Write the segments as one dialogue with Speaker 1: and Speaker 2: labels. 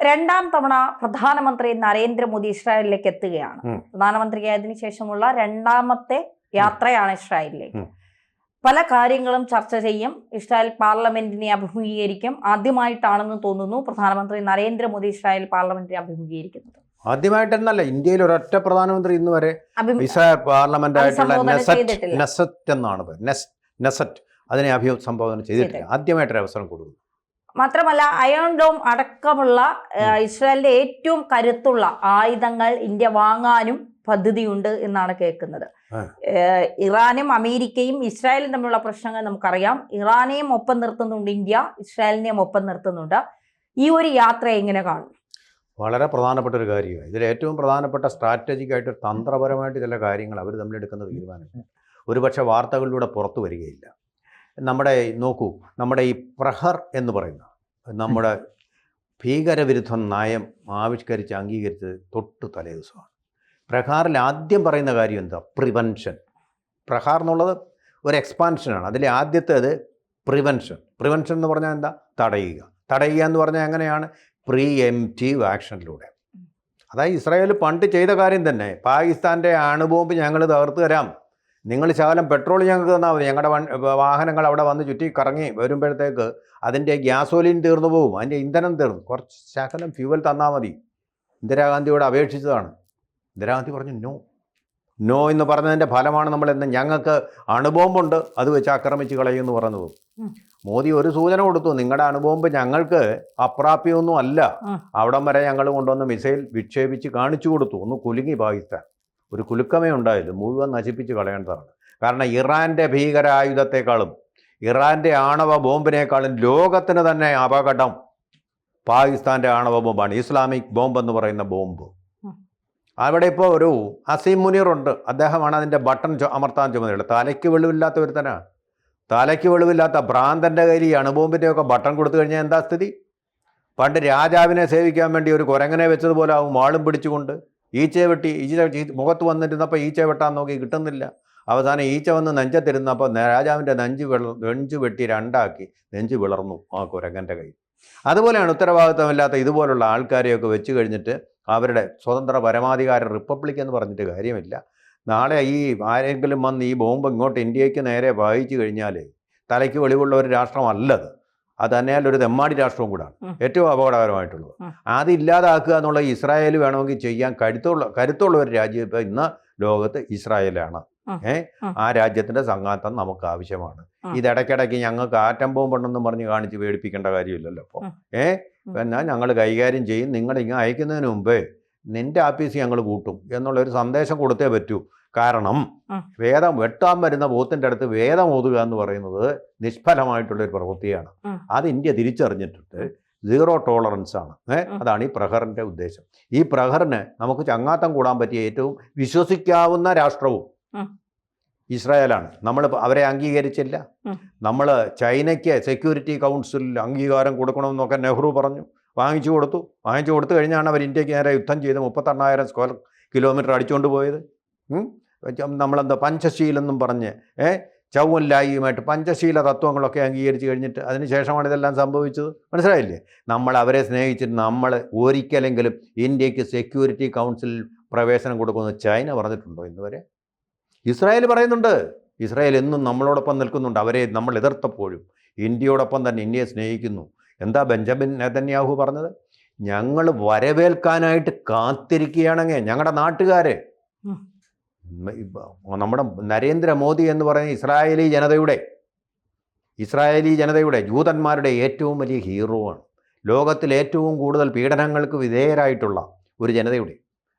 Speaker 1: രണ്ടാം തവണ പ്രധാനമന്ത്രി നരേന്ദ്രമോദി ഇസ്രായേലിലേക്ക് എത്തുകയാണ്. പ്രധാനമന്ത്രിയായതിനു ശേഷമുള്ള രണ്ടാമത്തെ യാത്രയാണ് ഇസ്രായേലിലേക്ക്. പല കാര്യങ്ങളും ചർച്ച ചെയ്യും. ഇസ്രായേൽ പാർലമെന്റിനെ അഭിമുഖീകരിക്കും. ആദ്യമായിട്ടാണെന്ന് തോന്നുന്നു പ്രധാനമന്ത്രി നരേന്ദ്രമോദി ഇസ്രായേൽ പാർലമെന്റിനെ അഭിമുഖീകരിക്കുന്നത്.
Speaker 2: ആദ്യമായിട്ടെന്നല്ല, ഇന്ത്യയിൽ ഒരൊറ്റ പ്രധാനമന്ത്രി ഇന്ന് വരെ ഇസ്രായേൽ പാർലമെന്റായിട്ടുള്ള നെസറ്റ് എന്നാണ് നെസറ്റ് അതിനെ അഭിസംബോധന ചെയ്തിട്ടില്ല. ആദ്യമായിട്ടൊരു അവസരം കൊടുക്കുന്നു.
Speaker 1: മാത്രമല്ല അയൺ ഡോം അടക്കമുള്ള ഇസ്രായേലിന്റെ ഏറ്റവും കരുത്തുള്ള ആയുധങ്ങൾ ഇന്ത്യ വാങ്ങാനും പദ്ധതിയുണ്ട് എന്നാണ് കേൾക്കുന്നത്. ഇറാനും അമേരിക്കയും ഇസ്രായേലും തമ്മിലുള്ള പ്രശ്നങ്ങൾ നമുക്കറിയാം. ഇറാനെയും ഒപ്പം നിർത്തുന്നുണ്ട് ഇന്ത്യ, ഇസ്രായേലിനെയും ഒപ്പം നിർത്തുന്നുണ്ട്. ഈ ഒരു യാത്ര എങ്ങനെ കാണും?
Speaker 2: വളരെ പ്രധാനപ്പെട്ട ഒരു കാര്യമാണ്. ഇതിൽ ഏറ്റവും പ്രധാനപ്പെട്ട സ്ട്രാറ്റജിക്കായിട്ട് തന്ത്രപരമായിട്ട് ചില കാര്യങ്ങൾ അവർ തമ്മിലെടുക്കുന്ന തീരുമാനം ഒരുപക്ഷെ വാർത്തകളിലൂടെ പുറത്തു വരികയില്ല. നമ്മുടെ ഈ പ്രഹർ എന്ന് പറയുന്ന നമ്മുടെ ഭീകരവിരുദ്ധ നയം ആവിഷ്കരിച്ച് അംഗീകരിച്ചത് തൊട്ട് തലേ ദിവസമാണ്. പ്രഹാറിൽ ആദ്യം പറയുന്ന കാര്യം എന്താ? പ്രിവെൻഷൻ. പ്രഹാർ എന്നുള്ളത് ഒരു എക്സ്പാൻഷനാണ്. അതിലെ ആദ്യത്തേത് പ്രിവെൻഷൻ എന്ന് പറഞ്ഞാൽ എന്താ? തടയുക എന്ന് പറഞ്ഞാൽ എങ്ങനെയാണ്? പ്രീ എംപ്റ്റീവ് ആക്ഷനിലൂടെ. അതായത് ഇസ്രായേൽ പണ്ട് ചെയ്ത കാര്യം തന്നെ. പാകിസ്ഥാൻ്റെ അണുബോംബ് ഞങ്ങൾ തകർത്ത് തരാം, നിങ്ങൾ ശകലം പെട്രോൾ ഞങ്ങൾക്ക് തന്നാൽ മതി, ഞങ്ങളുടെ വാഹനങ്ങൾ അവിടെ വന്ന് ചുറ്റി കറങ്ങി വരുമ്പോഴത്തേക്ക് അതിൻ്റെ ഗ്യാസോലിൻ തീർന്നു പോകും, അതിൻ്റെ ഇന്ധനം തീർന്നു, കുറച്ച് ശകലം ഫ്യൂവൽ തന്നാൽ മതി. ഇന്ദിരാഗാന്ധിയോട് അപേക്ഷിച്ചതാണ്. ഇന്ദിരാഗാന്ധി പറഞ്ഞു നോ എന്ന് പറഞ്ഞതിൻ്റെ ഫലമാണ് നമ്മളെന്ന് ഞങ്ങൾക്ക് അണുബോംബുണ്ട്, അത് വെച്ച് ആക്രമിച്ച് കളയുമെന്ന് പറഞ്ഞത്. മോദി ഒരു സൂചന കൊടുത്തു, നിങ്ങളുടെ അണുബോംബ് ഞങ്ങൾക്ക് അപ്രാപ്യമൊന്നും അല്ല, അവിടം വരെ ഞങ്ങൾ കൊണ്ടുവന്ന് മിസൈൽ വിക്ഷേപിച്ച് കാണിച്ചു കൊടുത്തു. ഒന്ന് കുലുങ്ങി പാകിസ്ഥാൻ. ഒരു കുലുക്കമേ ഉണ്ടായത്, മുഴുവൻ നശിപ്പിച്ച് കളയേണ്ടതാണ്. കാരണം ഇറാൻ്റെ ഭീകരായുധത്തെക്കാളും ഇറാൻ്റെ ആണവ ബോംബിനേക്കാളും ലോകത്തിന് തന്നെ അപകടം പാകിസ്ഥാൻ്റെ ആണവ ബോംബാണ്. ഇസ്ലാമിക് ബോംബ് എന്ന് പറയുന്ന ബോംബ്. അവിടെ ഇപ്പോൾ ഒരു അസീം മുനീറുണ്ട്, അദ്ദേഹമാണ് അതിൻ്റെ ബട്ടൺ അമർത്താൻ ചുമതലയുള്ളത്. തലയ്ക്ക് വെളിവില്ലാത്ത ഒരുത്തനാണ്. തലയ്ക്ക് വെളിവില്ലാത്ത ഭ്രാന്തൻ്റെ കയ്യിൽ ഈ അണുബോംബിൻ്റെയൊക്കെ ബട്ടൺ കൊടുത്തു കഴിഞ്ഞാൽ എന്താ സ്ഥിതി? പണ്ട് രാജാവിനെ സേവിക്കാൻ വേണ്ടി ഒരു കുരങ്ങനെ വെച്ചതുപോലെ ആവും, വാളും പിടിച്ചുകൊണ്ട് ഈച്ച മുഖത്ത് വന്നിരുന്നപ്പോൾ ഈച്ച വെട്ടാൻ നോക്കി കിട്ടുന്നില്ല. അവസാനം ഈച്ച വന്ന് നെഞ്ചത്തിരുന്നപ്പോൾ രാജാവിൻ്റെ നെഞ്ച് വെട്ടി രണ്ടാക്കി നെഞ്ച് വിളർന്നു ആ കുരങ്ങൻ്റെ കൈ. അതുപോലെയാണ് ഉത്തരവാദിത്തമില്ലാത്ത ഇതുപോലുള്ള ആൾക്കാരെയൊക്കെ വെച്ച് കഴിഞ്ഞിട്ട് അവരുടെ സ്വതന്ത്ര പരമാധികാര റിപ്പബ്ലിക് എന്ന് പറഞ്ഞിട്ട് കാര്യമില്ല. നാളെ ഈ ആരെങ്കിലും വന്ന് ഈ ബോംബ് ഇങ്ങോട്ട് ഇന്ത്യക്ക് നേരെ വായിച്ചു കഴിഞ്ഞാൽ തലയ്ക്ക് വെളിവുള്ള ഒരു രാഷ്ട്രമല്ലത്. അത് തന്നെയല്ല ഒരു തെമ്മാടി രാഷ്ട്രവും കൂടാണ്, ഏറ്റവും അപകടകരമായിട്ടുള്ളത്. അതില്ലാതാക്കുക എന്നുള്ള ഇസ്രായേൽ വേണമെങ്കിൽ ചെയ്യാൻ കരുത്തുള്ള ഒരു രാജ്യം ഇപ്പം ഇന്ന് ലോകത്ത് ഇസ്രായേലാണ്. ആ രാജ്യത്തിൻ്റെ സംഘാതം നമുക്ക് ആവശ്യമാണ്. ഇതിടയ്ക്കിടയ്ക്ക് ഞങ്ങൾക്ക് ആറ്റം ബോംബുണ്ടെന്നും പറഞ്ഞ് കാണിച്ച് പേടിപ്പിക്കേണ്ട കാര്യമില്ലല്ലോ. അപ്പോൾ എന്നാൽ ഞങ്ങൾ കൈകാര്യം ചെയ്യും, നിങ്ങളിങ്ങനെ അയക്കുന്നതിന് മുമ്പേ നിൻ്റെ ആപ്പീസ് ഞങ്ങൾ കൂട്ടും എന്നുള്ളൊരു സന്ദേശം കൊടുത്തേ പറ്റൂ. കാരണം വേദം വെട്ടാൻ വരുന്ന പോത്തിൻ്റെ അടുത്ത് വേദം ഓതുക എന്ന് പറയുന്നത് നിഷ്ഫലമായിട്ടുള്ളൊരു പ്രവൃത്തിയാണ്. അത് ഇന്ത്യ തിരിച്ചറിഞ്ഞിട്ടുണ്ട്. 0 ടോളറൻസ് ആണ്. അതാണ് ഈ പ്രഹറിൻ്റെ ഉദ്ദേശം. ഈ പ്രഹറിന് നമുക്ക് ചങ്ങാത്തം കൂടാൻ പറ്റിയ ഏറ്റവും വിശ്വസിക്കാവുന്ന രാഷ്ട്രവും ഇസ്രായേലാണ്. നമ്മൾ അവരെ അംഗീകരിച്ചില്ല. നമ്മൾ ചൈനയ്ക്ക് സെക്യൂരിറ്റി കൗൺസിലിൽ അംഗീകാരം കൊടുക്കണമെന്നൊക്കെ നെഹ്റു പറഞ്ഞു, വാങ്ങിച്ചു കൊടുത്തു കഴിഞ്ഞാണ് അവർ ഇന്ത്യക്ക് നേരെ യുദ്ധം ചെയ്ത് 38,000 സ്ക്വയർ കിലോമീറ്റർ അടിച്ചുകൊണ്ട് പോയത്. നമ്മളെന്താ പഞ്ചശീലെന്നും പറഞ്ഞ് ചൗവല്ലായിയുമായിട്ട് പഞ്ചശീല തത്വങ്ങളൊക്കെ അംഗീകരിച്ച് കഴിഞ്ഞിട്ട് അതിന് ശേഷമാണ് ഇതെല്ലാം സംഭവിച്ചത്. മനസ്സിലായില്ലേ? നമ്മൾ അവരെ സ്നേഹിച്ചിട്ട് നമ്മൾ ഒരിക്കലെങ്കിലും ഇന്ത്യക്ക് സെക്യൂരിറ്റി കൗൺസിലിൽ പ്രവേശനം കൊടുക്കുമെന്ന് ചൈന പറഞ്ഞിട്ടുണ്ടോ ഇന്ന് വരെ? ഇസ്രായേൽ പറയുന്നുണ്ട്. ഇസ്രായേൽ എന്നും നമ്മളോടൊപ്പം നിൽക്കുന്നുണ്ട്. അവരെ നമ്മൾ എതിർത്തപ്പോഴും ഇന്ത്യയോടൊപ്പം തന്നെ ഇന്ത്യയെ സ്നേഹിക്കുന്നു. എന്താ ബെഞ്ചമിൻ നെതന്യാഹു പറഞ്ഞത്? ഞങ്ങൾ വരവേൽക്കാനായിട്ട് കാത്തിരിക്കുകയാണെങ്കിൽ ഞങ്ങളുടെ നാട്ടുകാരെ, നമ്മുടെ നരേന്ദ്രമോദി എന്ന് പറയുന്ന ഇസ്രായേലി ജനതയുടെ ജൂതന്മാരുടെ ഏറ്റവും വലിയ ഹീറോ ആണ്. ലോകത്തിൽ ഏറ്റവും കൂടുതൽ പീഡനങ്ങൾക്ക് വിധേയരായിട്ടുള്ള ഒരു ജനതയുടെ,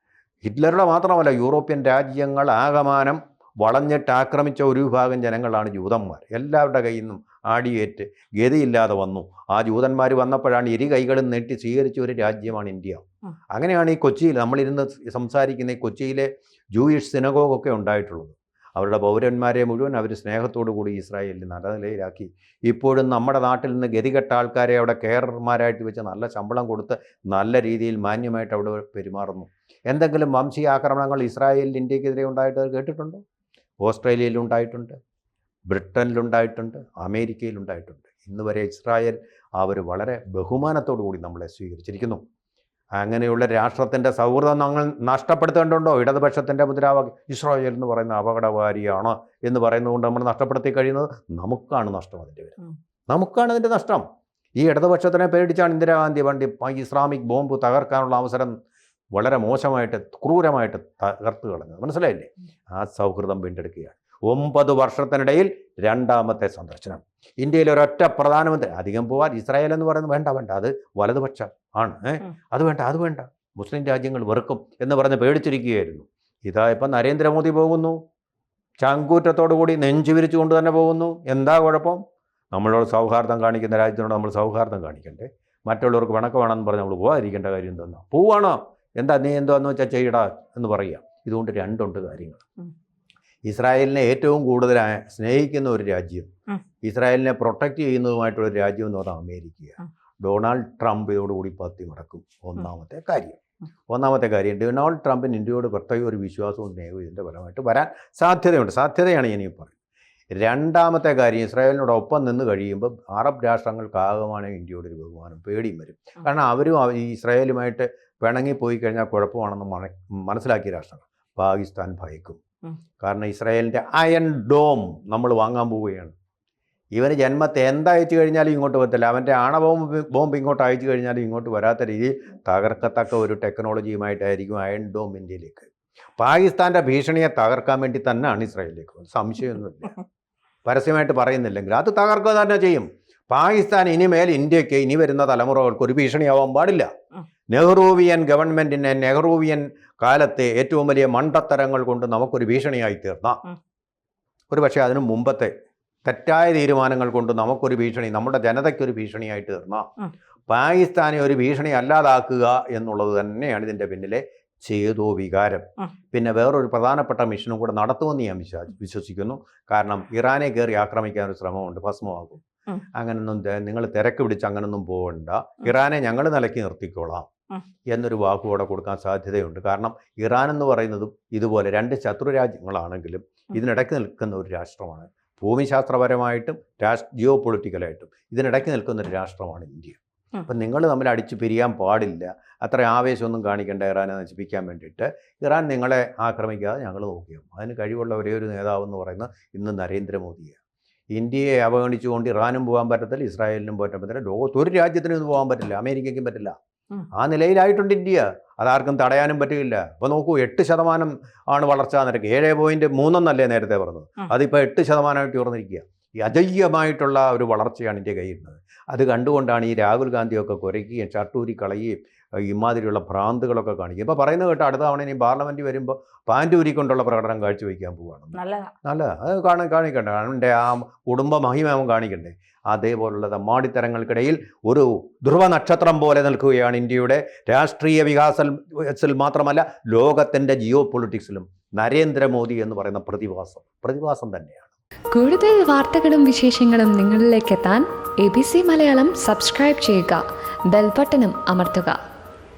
Speaker 2: ഹിറ്റ്ലറുടെ മാത്രമല്ല യൂറോപ്യൻ രാജ്യങ്ങൾ ആകമാനം വളഞ്ഞിട്ട് ആക്രമിച്ച ഒരു വിഭാഗം ജനങ്ങളാണ് ജൂതന്മാർ. എല്ലാവരുടെ കയ്യിൽ നിന്നും ആടിയേറ്റ് ഗതിയില്ലാതെ വന്നു. ആ ജൂതന്മാർ വന്നപ്പോഴാണ് ഇരു കൈകളും നീട്ടി സ്വീകരിച്ച ഒരു രാജ്യമാണ് ഇന്ത്യ. അങ്ങനെയാണ് ഈ കൊച്ചിയിൽ നമ്മളിരുന്ന് സംസാരിക്കുന്ന ഈ കൊച്ചിയിലെ ജൂയിഷ് സിനഗോഗൊക്കെ ഉണ്ടായിട്ടുള്ളത്. അവരുടെ പൗരന്മാരെ മുഴുവൻ അവർ സ്നേഹത്തോടു കൂടി ഇസ്രായേലിൽ നല്ല നിലയിലാക്കി. ഇപ്പോഴും നമ്മുടെ നാട്ടിൽ നിന്ന് ഗതികെട്ട ആൾക്കാരെ അവിടെ കെയർമാരായിട്ട് വെച്ച് നല്ല ശമ്പളം കൊടുത്ത് നല്ല രീതിയിൽ മാന്യമായിട്ട് അവിടെ പെരുമാറുന്നു. എന്തെങ്കിലും വംശീയ ആക്രമണങ്ങൾ ഇസ്രായേലിൽ ഇന്ത്യക്കെതിരെ ഉണ്ടായിട്ട് കേട്ടിട്ടുണ്ടോ? ഓസ്ട്രേലിയയിലുണ്ടായിട്ടുണ്ട്, ബ്രിട്ടനിലുണ്ടായിട്ടുണ്ട്, അമേരിക്കയിലുണ്ടായിട്ടുണ്ട്. ഇന്ന് വരെ ഇസ്രായേൽ അവർ വളരെ ബഹുമാനത്തോടു കൂടി നമ്മളെ സ്വീകരിച്ചിരിക്കുന്നു. അങ്ങനെയുള്ള രാഷ്ട്രത്തിൻ്റെ സൗഹൃദം ഞങ്ങൾ നഷ്ടപ്പെടുത്തേണ്ടതുണ്ടോ? ഇടതുപക്ഷത്തിൻ്റെ മുദ്രാവാക്യം ഇസ്രായേൽ എന്ന് പറയുന്ന അപകടകാരിയാണ് എന്ന് പറയുന്നതുകൊണ്ട് നമ്മൾ നഷ്ടപ്പെടുത്തി കഴിയുന്നത് നമുക്കാണ് നഷ്ടം. അതിൻ്റെ പേര് നമുക്കാണ് അതിൻ്റെ നഷ്ടം. ഈ ഇടതുപക്ഷത്തിനെ പേടിച്ചാണ് ഇന്ദിരാഗാന്ധി പണ്ട് ഇസ്ലാമിക് ബോംബ് തകർക്കാനുള്ള അവസരം വളരെ മോശമായിട്ട് ക്രൂരമായിട്ട് തകർത്ത് കളഞ്ഞത്. മനസ്സിലായില്ലേ? ആ സൗഹൃദം വീണ്ടെടുക്കുകയാണ്. 9 വർഷത്തിനിടയിൽ 2ാമത്തെ സന്ദർശനം. ഇന്ത്യയിൽ ഒരൊറ്റ പ്രധാനമന്ത്രി അധികം പോവാൻ ഇസ്രായേൽ എന്ന് പറയുന്നത് വേണ്ട അത് വലതുപക്ഷം ആണ്, അത് വേണ്ട മുസ്ലിം രാജ്യങ്ങൾ വെറുക്കും എന്ന് പറഞ്ഞ് പേടിച്ചിരിക്കുകയായിരുന്നു. ഇതാ ഇപ്പം നരേന്ദ്രമോദി പോകുന്നു, ചങ്കൂറ്റത്തോടു കൂടി നെഞ്ചു വിരിച്ചുകൊണ്ട് തന്നെ പോകുന്നു. എന്താ കുഴപ്പം? നമ്മളോട് സൗഹാർദ്ദം കാണിക്കുന്ന രാജ്യത്തിനോട് നമ്മൾ സൗഹാർദ്ദം കാണിക്കണ്ടേ? മറ്റുള്ളവർക്ക് വണക്കം വേണമെന്ന് പറഞ്ഞ് നമ്മൾ പോകാതിരിക്കേണ്ട കാര്യം എന്തെന്നാ? പോവാണോ? എന്താ നീ എന്താന്ന് വെച്ചാൽ ചെയ്യടാ എന്ന് പറയുക. ഇതുകൊണ്ട് 2 കാര്യങ്ങൾ. ഇസ്രായേലിനെ ഏറ്റവും കൂടുതൽ സ്നേഹിക്കുന്ന ഒരു രാജ്യം, ഇസ്രായേലിനെ പ്രൊട്ടക്റ്റ് ചെയ്യുന്നതുമായിട്ടുള്ള ഒരു രാജ്യം എന്ന് പറഞ്ഞാൽ അമേരിക്കയാണ്. ഡൊണാൾഡ് ട്രംപ് ഇതോടുകൂടി പത്തി മടക്കും. ഒന്നാമത്തെ കാര്യം ഡൊണാൾഡ് ട്രംപിന് ഇന്ത്യയോട് പ്രത്യേക ഒരു വിശ്വാസവും സ്നേഹവും ഇതിൻ്റെ ഫലമായിട്ട് വരാൻ സാധ്യതയാണ് ഇനി പറയുന്നത്. 2ാമത്തെ കാര്യം, ഇസ്രായേലിനോടൊപ്പം നിന്ന് കഴിയുമ്പോൾ അറബ് രാഷ്ട്രങ്ങൾക്കാകമാണ് ഇന്ത്യയോട് ഒരു ബഹുമാനം പേടിയും വരും. കാരണം അവരും ഈ ഇസ്രായേലുമായിട്ട് പിണങ്ങിപ്പോയി കഴിഞ്ഞാൽ കുഴപ്പമാണെന്ന് മനസ്സിലാക്കിയ രാഷ്ട്രങ്ങൾ. പാകിസ്ഥാൻ ഭയക്കും. കാരണം ഇസ്രായേലിൻ്റെ അയൺ ഡോം നമ്മൾ വാങ്ങാൻ പോവുകയാണ്. ഇവന് ജന്മത്തെ എന്തയച്ചു കഴിഞ്ഞാലും ഇങ്ങോട്ട് വരത്തില്ല. അവൻ്റെ ബോംബ് ഇങ്ങോട്ട് അയച്ചു കഴിഞ്ഞാലും ഇങ്ങോട്ട് വരാത്ത രീതിയിൽ തകർക്കത്തക്ക ഒരു ടെക്നോളജിയുമായിട്ടായിരിക്കും അയൺ ഡോം ഇന്ത്യയിലേക്ക്. പാകിസ്ഥാൻ്റെ ഭീഷണിയെ തകർക്കാൻ വേണ്ടി തന്നെയാണ് ഇസ്രായേലിലേക്ക്, സംശയമൊന്നുമില്ല. പരസ്യമായിട്ട് പറയുന്നില്ലെങ്കിൽ അത് തകർക്കുക തന്നെ ചെയ്യും. പാകിസ്ഥാൻ ഇനിമേൽ ഇന്ത്യക്ക് ഇനി വരുന്ന തലമുറകൾക്ക് ഒരു ഭീഷണിയാവാൻ പാടില്ല. നെഹ്റുവിയൻ ഗവൺമെൻറ്റിനെ നെഹ്റുവിയൻ കാലത്തെ ഏറ്റവും വലിയ മണ്ടത്തരങ്ങൾ കൊണ്ട് നമുക്കൊരു ഭീഷണിയായി തീർന്ന, ഒരു പക്ഷേ അതിനു മുമ്പത്തെ തെറ്റായ തീരുമാനങ്ങൾ കൊണ്ട് നമുക്കൊരു ഭീഷണി, നമ്മുടെ ജനതയ്ക്കൊരു ഭീഷണിയായിട്ട് തീർന്ന പാകിസ്ഥാനെ ഒരു ഭീഷണി അല്ലാതാക്കുക എന്നുള്ളത് തന്നെയാണ് ഇതിൻ്റെ പിന്നിലെ ചേതോ വികാരം. പിന്നെ വേറൊരു പ്രധാനപ്പെട്ട മിഷനും കൂടെ നടത്തുമെന്ന് ഞാൻ വിശ്വസിക്കുന്നു. കാരണം ഇറാനെ കയറി ആക്രമിക്കാൻ ഒരു ശ്രമമുണ്ട്, ഭസ്മമാകും. അങ്ങനൊന്നും നിങ്ങൾ തിരക്ക് പിടിച്ച് അങ്ങനൊന്നും പോകണ്ട, ഇറാനെ ഞങ്ങൾ നിലയ്ക്ക് നിർത്തിക്കോളാം എന്നൊരു വാക്കുകൂടെ കൊടുക്കാൻ സാധ്യതയുണ്ട്. കാരണം ഇറാൻ എന്ന് പറയുന്നതും ഇതുപോലെ 2 ശത്രു രാജ്യങ്ങളാണെങ്കിലും ഇതിനിടയ്ക്ക് നിൽക്കുന്ന ഒരു രാഷ്ട്രമാണ്. ഭൂമിശാസ്ത്രപരമായിട്ടും ജിയോ പൊളിറ്റിക്കലായിട്ടും ഇതിനിടയ്ക്ക് നിൽക്കുന്ന ഒരു രാഷ്ട്രമാണ് ഇന്ത്യ. അപ്പം നിങ്ങൾ തമ്മിൽ അടിച്ചു പിരിയാൻ പാടില്ല. അത്ര ആവേശമൊന്നും കാണിക്കേണ്ട ഇറാനെ നശിപ്പിക്കാൻ വേണ്ടിയിട്ട്. ഇറാൻ നിങ്ങളെ ആക്രമിക്കാതെ ഞങ്ങൾ നോക്കിയാൽ അതിന് കഴിവുള്ള ഒരേ ഒരു നേതാവെന്ന് പറയുന്നത് ഇന്ന് നരേന്ദ്രമോദിയാണ്. ഇന്ത്യയെ അവഗണിച്ചുകൊണ്ട് ഇറാനും പോകാൻ പറ്റത്തില്ല, ഇസ്രായേലിനും പോകാൻ പറ്റില്ല, ലോകത്തൊരു രാജ്യത്തിനും ഇത് പോകാൻ പറ്റില്ല, അമേരിക്കയ്ക്കും പറ്റില്ല. ആ നിലയിലായിട്ടുണ്ട് ഇന്ത്യ. അതാർക്കും തടയാനും പറ്റുകയില്ല. അപ്പോൾ നോക്കൂ, 8% ആണ് വളർച്ചാ നിരക്ക്. 7.3 നേരത്തെ പറഞ്ഞത്, അതിപ്പോൾ 8% ഉയർന്നിരിക്കുക. ഈ അജയ്യമായിട്ടുള്ള ഒരു വളർച്ചയാണ് ഇന്ത്യ കയ്യിരുന്നത്. അത് കണ്ടുകൊണ്ടാണ് ഈ രാഹുൽ ഗാന്ധിയൊക്കെ കുരയ്ക്കുകയും ഷർട്ടൂരി കളയുകയും ഇമാതിരിയുള്ള ഭ്രാന്തുകളൊക്കെ കാണിക്കും. ഇപ്പോൾ പറയുന്നത് കേട്ടോ, അടുത്ത തവണ ഇനി പാർലമെൻറ്റിൽ വരുമ്പോൾ പാൻറ്റൂരിക്കൊണ്ടുള്ള പ്രകടനം കാഴ്ചവെക്കാൻ പോവുകയാണ്. നല്ലതാ, അത് കാണിക്കണ്ടേ, അവൻ്റെ ആ കുടുംബ മഹിമ അവൻ കാണിക്കണ്ടേ. അതേപോലുള്ള തമ്മാടിത്തരങ്ങൾക്കിടയിൽ ഒരു ധ്രുവ നക്ഷത്രം പോലെ നിൽക്കുകയാണ് ഇന്ത്യയുടെ രാഷ്ട്രീയ വികാസത്തിൽ മാത്രമല്ല ലോകത്തിൻ്റെ ജിയോ പൊളിറ്റിക്സിലും നരേന്ദ്രമോദി എന്ന് പറയുന്ന പ്രതിഭാസം തന്നെയാണ്.
Speaker 3: കൂടുതൽ വാർത്തകളും വിശേഷങ്ങളും നിങ്ങളിലേക്ക് എത്താൻ ABC മലയാളം സബ്സ്ക്രൈബ് ചെയ്യുക, ബെൽ ബട്ടണും അമർത്തുക.